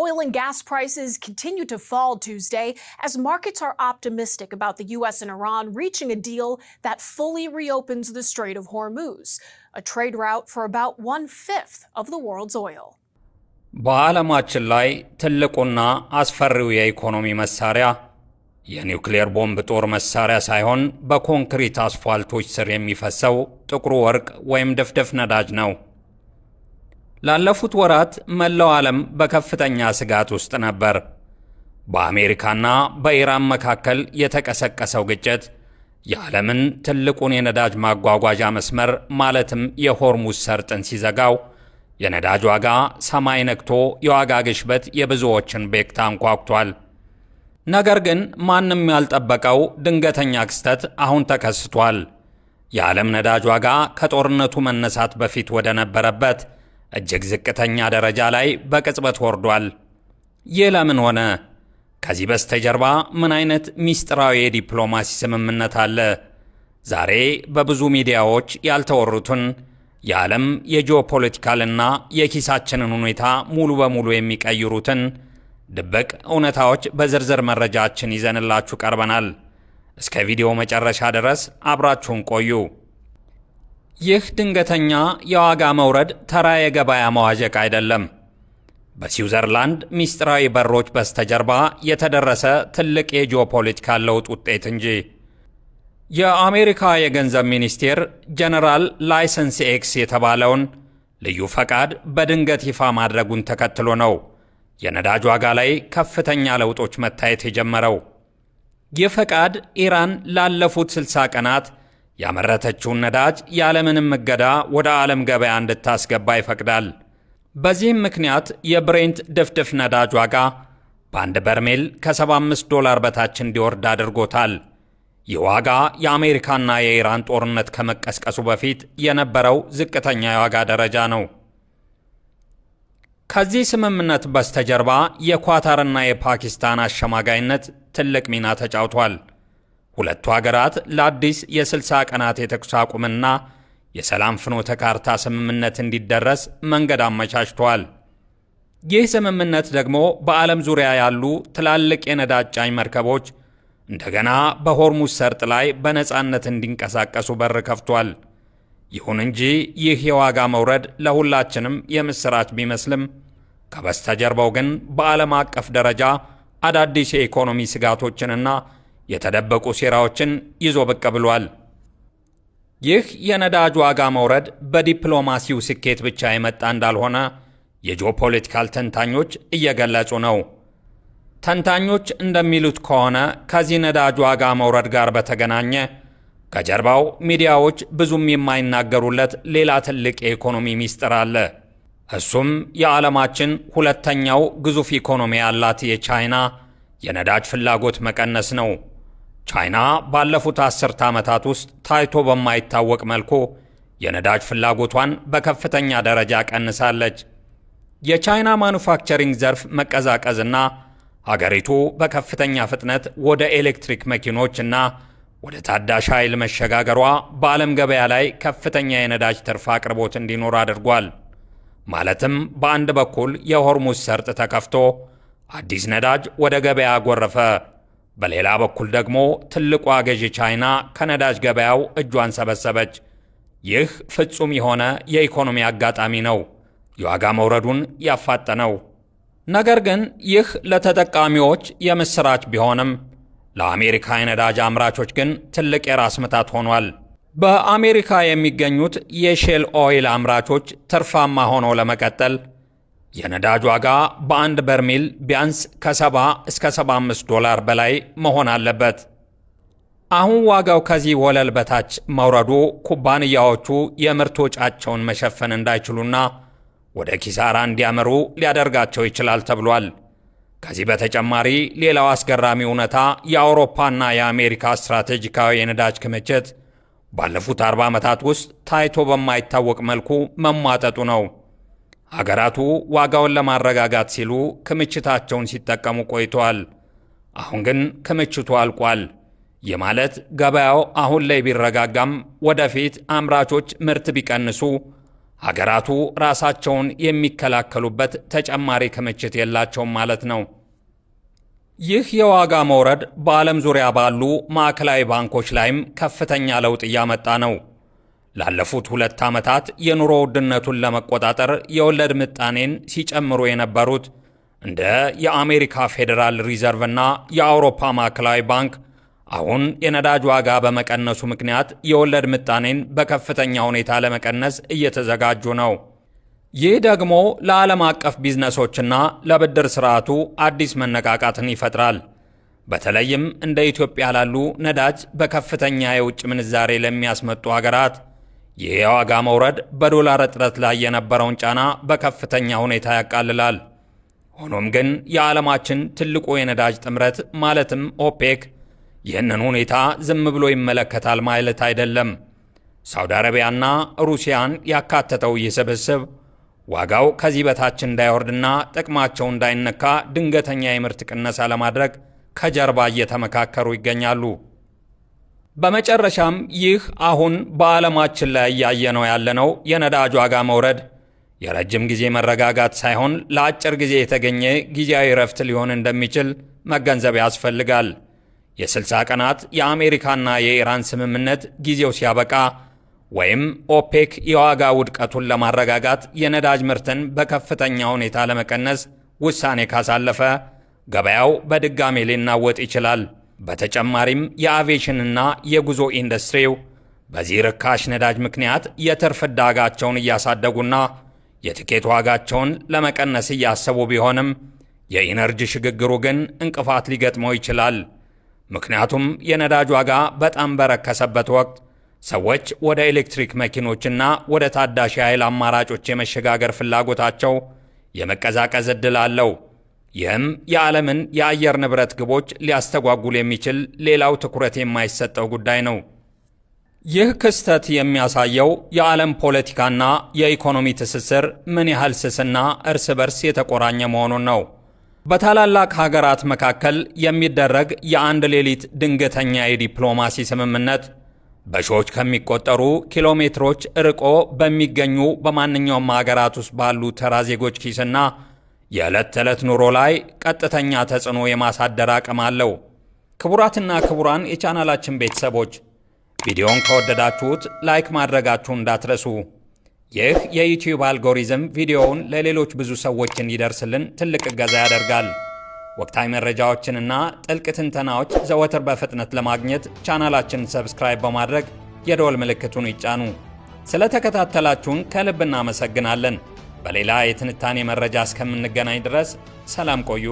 Oil and gas prices continue to fall Tuesday as markets are optimistic about the U.S. and Iran reaching a deal that fully reopens the Strait of Hormuz, a trade route for about 1/5 of the world's oil. በዓለማችን ላይ ትልቁና አስፈሪው የኢኮኖሚ መሳሪያ የኒውክሌር ቦምብ ጦር መሳሪያ ሳይሆን በኮንክሪት አስፋልቶች ስር የሚፈሰው ጥቁሩ ወርቅ ወይም ድፍድፍ ነዳጅ ነው። ላለፉት ወራት መላው ዓለም በከፍተኛ ስጋት ውስጥ ነበር። በአሜሪካና በኢራን መካከል የተቀሰቀሰው ግጭት የዓለምን ትልቁን የነዳጅ ማጓጓዣ መስመር ማለትም የሆርሙዝ ሰርጥን ሲዘጋው የነዳጅ ዋጋ ሰማይ ነክቶ የዋጋ ግሽበት የብዙዎችን ቤት አንኳኩቷል። ነገር ግን ማንም ያልጠበቀው ድንገተኛ ክስተት አሁን ተከስቷል። የዓለም ነዳጅ ዋጋ ከጦርነቱ መነሳት በፊት ወደ ነበረበት እጅግ ዝቅተኛ ደረጃ ላይ በቅጽበት ወርዷል። ይህ ለምን ሆነ? ከዚህ በስተጀርባ ምን አይነት ሚስጥራዊ የዲፕሎማሲ ስምምነት አለ? ዛሬ በብዙ ሚዲያዎች ያልተወሩትን የዓለም የጂኦፖለቲካልና የኪሳችንን ሁኔታ ሙሉ በሙሉ የሚቀይሩትን ድብቅ እውነታዎች በዝርዝር መረጃችን ይዘንላችሁ ቀርበናል። እስከ ቪዲዮ መጨረሻ ድረስ አብራችሁን ቆዩ። ይህ ድንገተኛ የዋጋ መውረድ ተራ የገበያ መዋዠቅ አይደለም። በስዊዘርላንድ ሚስጥራዊ በሮች በስተጀርባ የተደረሰ ትልቅ የጂኦፖለቲካል ለውጥ ውጤት እንጂ። የአሜሪካ የገንዘብ ሚኒስቴር ጀነራል ላይሰንስ ኤክስ የተባለውን ልዩ ፈቃድ በድንገት ይፋ ማድረጉን ተከትሎ ነው የነዳጅ ዋጋ ላይ ከፍተኛ ለውጦች መታየት የጀመረው። ይህ ፈቃድ ኢራን ላለፉት 60 ቀናት ያመረተችውን ነዳጅ ያለምንም እገዳ ወደ ዓለም ገበያ እንድታስገባ ይፈቅዳል። በዚህም ምክንያት የብሬንት ድፍድፍ ነዳጅ ዋጋ በአንድ በርሜል ከ$75 በታች እንዲወርድ አድርጎታል። ይህ ዋጋ የአሜሪካና የኢራን ጦርነት ከመቀስቀሱ በፊት የነበረው ዝቅተኛ የዋጋ ደረጃ ነው። ከዚህ ስምምነት በስተጀርባ የኳታርና የፓኪስታን አሸማጋይነት ትልቅ ሚና ተጫውቷል። ሁለቱ ሀገራት ለአዲስ የ60 ቀናት የተኩስ አቁምና የሰላም ፍኖተ ካርታ ስምምነት እንዲደረስ መንገድ አመቻችተዋል። ይህ ስምምነት ደግሞ በዓለም ዙሪያ ያሉ ትላልቅ የነዳጅ ጫኝ መርከቦች እንደገና በሆርሙዝ ሰርጥ ላይ በነፃነት እንዲንቀሳቀሱ በር ከፍቷል። ይሁን እንጂ ይህ የዋጋ መውረድ ለሁላችንም የምስራች ቢመስልም ከበስተጀርባው ግን በዓለም አቀፍ ደረጃ አዳዲስ የኢኮኖሚ ስጋቶችንና የተደበቁ ሴራዎችን ይዞ ብቅ ብሏል። ይህ የነዳጅ ዋጋ መውረድ በዲፕሎማሲው ስኬት ብቻ የመጣ እንዳልሆነ የጂኦፖለቲካል ተንታኞች እየገለጹ ነው። ተንታኞች እንደሚሉት ከሆነ ከዚህ ነዳጅ ዋጋ መውረድ ጋር በተገናኘ ከጀርባው ሚዲያዎች ብዙም የማይናገሩለት ሌላ ትልቅ የኢኮኖሚ ሚስጥር አለ። እሱም የዓለማችን ሁለተኛው ግዙፍ ኢኮኖሚ ያላት የቻይና የነዳጅ ፍላጎት መቀነስ ነው። ቻይና ባለፉት 10 ዓመታት ውስጥ ታይቶ በማይታወቅ መልኩ የነዳጅ ፍላጎቷን በከፍተኛ ደረጃ ቀንሳለች። የቻይና ማኑፋክቸሪንግ ዘርፍ መቀዛቀዝና ሀገሪቱ በከፍተኛ ፍጥነት ወደ ኤሌክትሪክ መኪኖችና ወደ ታዳሽ ኃይል መሸጋገሯ በዓለም ገበያ ላይ ከፍተኛ የነዳጅ ትርፍ አቅርቦት እንዲኖር አድርጓል። ማለትም በአንድ በኩል የሆርሙዝ ሰርጥ ተከፍቶ አዲስ ነዳጅ ወደ ገበያ ጎረፈ፣ በሌላ በኩል ደግሞ ትልቋ ገዢ ቻይና ከነዳጅ ገበያው እጇን ሰበሰበች። ይህ ፍጹም የሆነ የኢኮኖሚ አጋጣሚ ነው የዋጋ መውረዱን ያፋጠነው። ነገር ግን ይህ ለተጠቃሚዎች የምስራች ቢሆንም ለአሜሪካ የነዳጅ አምራቾች ግን ትልቅ የራስ ምታት ሆኗል። በአሜሪካ የሚገኙት የሼል ኦይል አምራቾች ትርፋማ ሆነው ለመቀጠል የነዳጅ ዋጋ በአንድ በርሜል ቢያንስ ከ$70 እስከ $75 በላይ መሆን አለበት። አሁን ዋጋው ከዚህ ወለል በታች መውረዱ ኩባንያዎቹ የምርት ወጫቸውን መሸፈን እንዳይችሉና ወደ ኪሳራ እንዲያመሩ ሊያደርጋቸው ይችላል ተብሏል። ከዚህ በተጨማሪ ሌላው አስገራሚ እውነታ የአውሮፓና የአሜሪካ ስትራቴጂካዊ የነዳጅ ክምችት ባለፉት 40 ዓመታት ውስጥ ታይቶ በማይታወቅ መልኩ መሟጠጡ ነው። ሀገራቱ ዋጋውን ለማረጋጋት ሲሉ ክምችታቸውን ሲጠቀሙ ቆይተዋል። አሁን ግን ክምችቱ አልቋል። ይህ ማለት ገበያው አሁን ላይ ቢረጋጋም ወደፊት አምራቾች ምርት ቢቀንሱ ሀገራቱ ራሳቸውን የሚከላከሉበት ተጨማሪ ክምችት የላቸውም ማለት ነው። ይህ የዋጋ መውረድ በዓለም ዙሪያ ባሉ ማዕከላዊ ባንኮች ላይም ከፍተኛ ለውጥ እያመጣ ነው። ላለፉት 2 ዓመታት የኑሮ ውድነቱን ለመቆጣጠር የወለድ ምጣኔን ሲጨምሩ የነበሩት እንደ የአሜሪካ ፌዴራል ሪዘርቭ እና የአውሮፓ ማዕከላዊ ባንክ አሁን የነዳጅ ዋጋ በመቀነሱ ምክንያት የወለድ ምጣኔን በከፍተኛ ሁኔታ ለመቀነስ እየተዘጋጁ ነው። ይህ ደግሞ ለዓለም አቀፍ ቢዝነሶችና ለብድር ስርዓቱ አዲስ መነቃቃትን ይፈጥራል። በተለይም እንደ ኢትዮጵያ ላሉ ነዳጅ በከፍተኛ የውጭ ምንዛሬ ለሚያስመጡ ሀገራት ይህ የዋጋ መውረድ በዶላር እጥረት ላይ የነበረውን ጫና በከፍተኛ ሁኔታ ያቃልላል። ሆኖም ግን የዓለማችን ትልቁ የነዳጅ ጥምረት ማለትም ኦፔክ ይህንን ሁኔታ ዝም ብሎ ይመለከታል ማለት አይደለም። ሳውዲ አረቢያና ሩሲያን ያካተተው ይህ ስብስብ ዋጋው ከዚህ በታች እንዳይወርድና ጥቅማቸው እንዳይነካ ድንገተኛ የምርት ቅነሳ ለማድረግ ከጀርባ እየተመካከሩ ይገኛሉ። በመጨረሻም ይህ አሁን በዓለማችን ላይ እያየነው ያለነው የነዳጅ ዋጋ መውረድ የረጅም ጊዜ መረጋጋት ሳይሆን ለአጭር ጊዜ የተገኘ ጊዜያዊ ረፍት ሊሆን እንደሚችል መገንዘብ ያስፈልጋል። የ60 ቀናት የአሜሪካና የኢራን ስምምነት ጊዜው ሲያበቃ ወይም ኦፔክ የዋጋ ውድቀቱን ለማረጋጋት የነዳጅ ምርትን በከፍተኛ ሁኔታ ለመቀነስ ውሳኔ ካሳለፈ ገበያው በድጋሜ ሊናወጥ ይችላል። በተጨማሪም የአቪዬሽንና የጉዞ ኢንዱስትሪው በዚህ ርካሽ ነዳጅ ምክንያት የትርፍ ዕዳጋቸውን እያሳደጉና የትኬት ዋጋቸውን ለመቀነስ እያሰቡ ቢሆንም የኢነርጂ ሽግግሩ ግን እንቅፋት ሊገጥመው ይችላል። ምክንያቱም የነዳጅ ዋጋ በጣም በረከሰበት ወቅት ሰዎች ወደ ኤሌክትሪክ መኪኖችና ወደ ታዳሽ ኃይል አማራጮች የመሸጋገር ፍላጎታቸው የመቀዛቀዝ ዕድል አለው። ይህም የዓለምን የአየር ንብረት ግቦች ሊያስተጓጉል የሚችል ሌላው ትኩረት የማይሰጠው ጉዳይ ነው። ይህ ክስተት የሚያሳየው የዓለም ፖለቲካና የኢኮኖሚ ትስስር ምን ያህል ስስና እርስ በርስ የተቆራኘ መሆኑን ነው። በታላላቅ ሀገራት መካከል የሚደረግ የአንድ ሌሊት ድንገተኛ የዲፕሎማሲ ስምምነት በሺዎች ከሚቆጠሩ ኪሎ ሜትሮች ርቆ በሚገኙ በማንኛውም ሀገራት ውስጥ ባሉ ተራ ዜጎች ኪስና የዕለት ተዕለት ኑሮ ላይ ቀጥተኛ ተጽዕኖ የማሳደር አቅም አለው። ክቡራትና ክቡራን የቻናላችን ቤተሰቦች ቪዲዮን ከወደዳችሁት ላይክ ማድረጋችሁን እንዳትረሱ። ይህ የዩቲዩብ አልጎሪዝም ቪዲዮውን ለሌሎች ብዙ ሰዎች እንዲደርስልን ትልቅ እገዛ ያደርጋል። ወቅታዊ መረጃዎችንና ጥልቅ ትንተናዎች ዘወትር በፍጥነት ለማግኘት ቻናላችንን ሰብስክራይብ በማድረግ የደወል ምልክቱን ይጫኑ። ስለተከታተላችሁን ከልብ እናመሰግናለን። በሌላ የትንታኔ መረጃ እስከምንገናኝ ድረስ ሰላም ቆዩ።